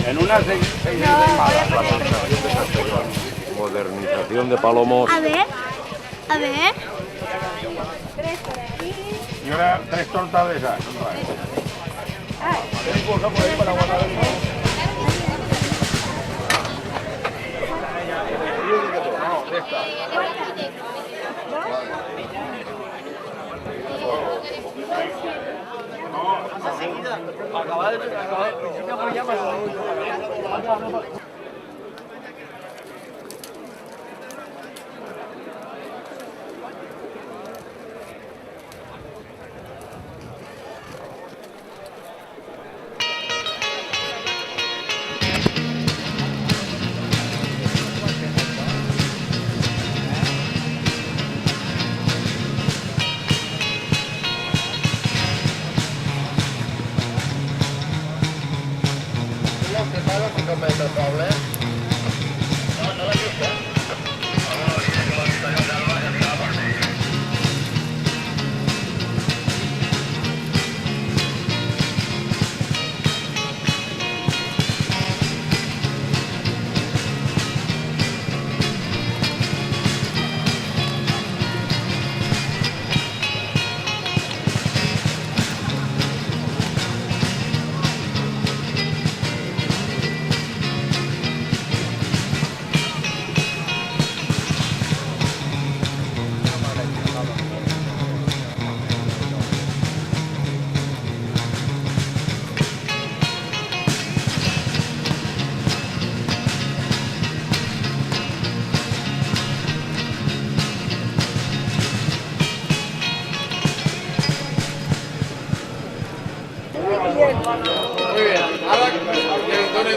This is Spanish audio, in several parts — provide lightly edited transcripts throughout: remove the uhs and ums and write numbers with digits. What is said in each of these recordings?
En una modernización de Palomos. A ver, a ver. Y ahora 3 tortas de esas. ¿Tienes bolsa por ahí para guardar el móvil? No, de esta. Acabado de principio apoyamos. Muy bien, ahora que el tono de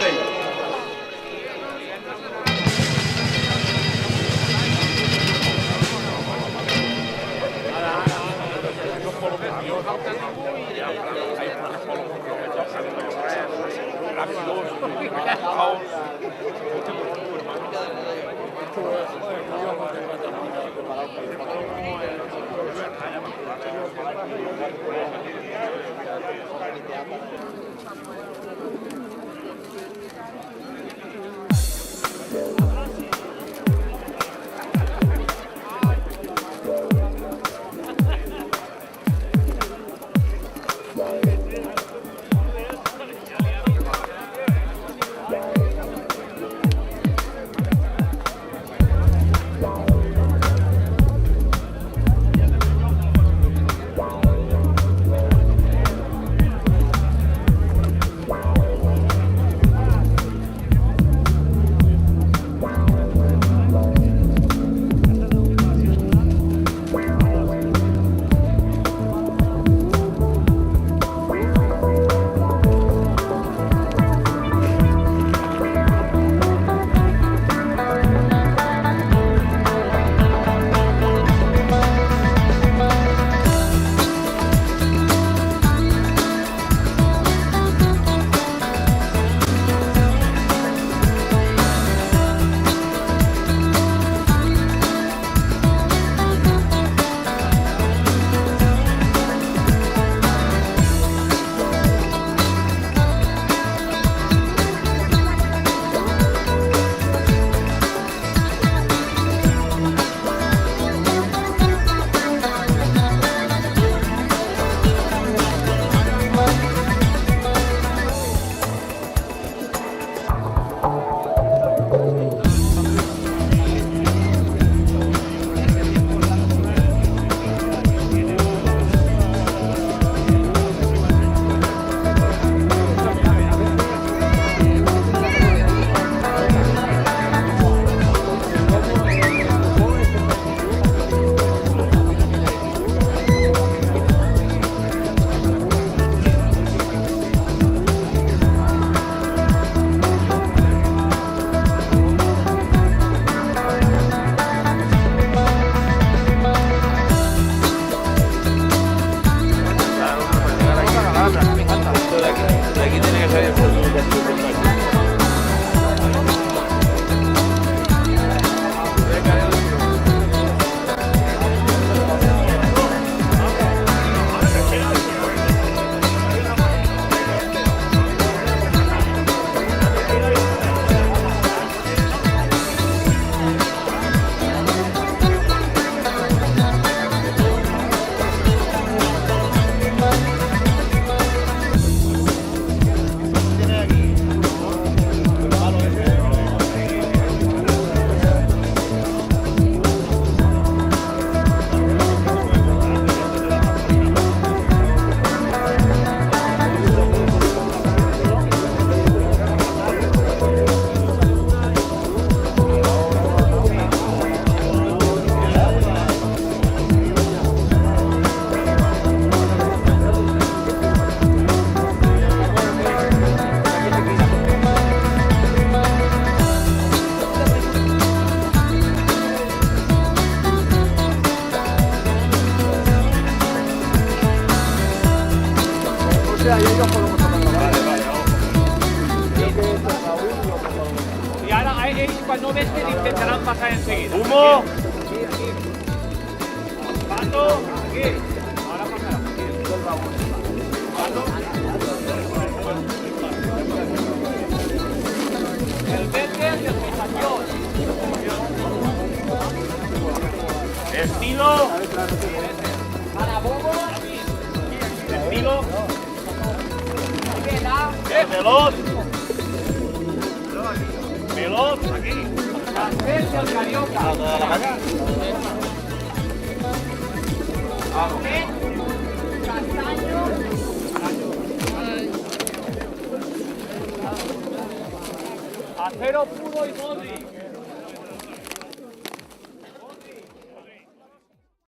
vea y ellos podemos tomar la Vale, bala. vale, ojo. Creo que este es Raúl y otro Raúl. Y ahora ellos cuando ven intentarán pasar enseguida. ¡Humo! Pato, aquí. Ahora pasará. El verde es de fijación. Estilo. Estilo. Veloz. Veloz. Aquí. Castells y el Carioca. Acero puro y Modric.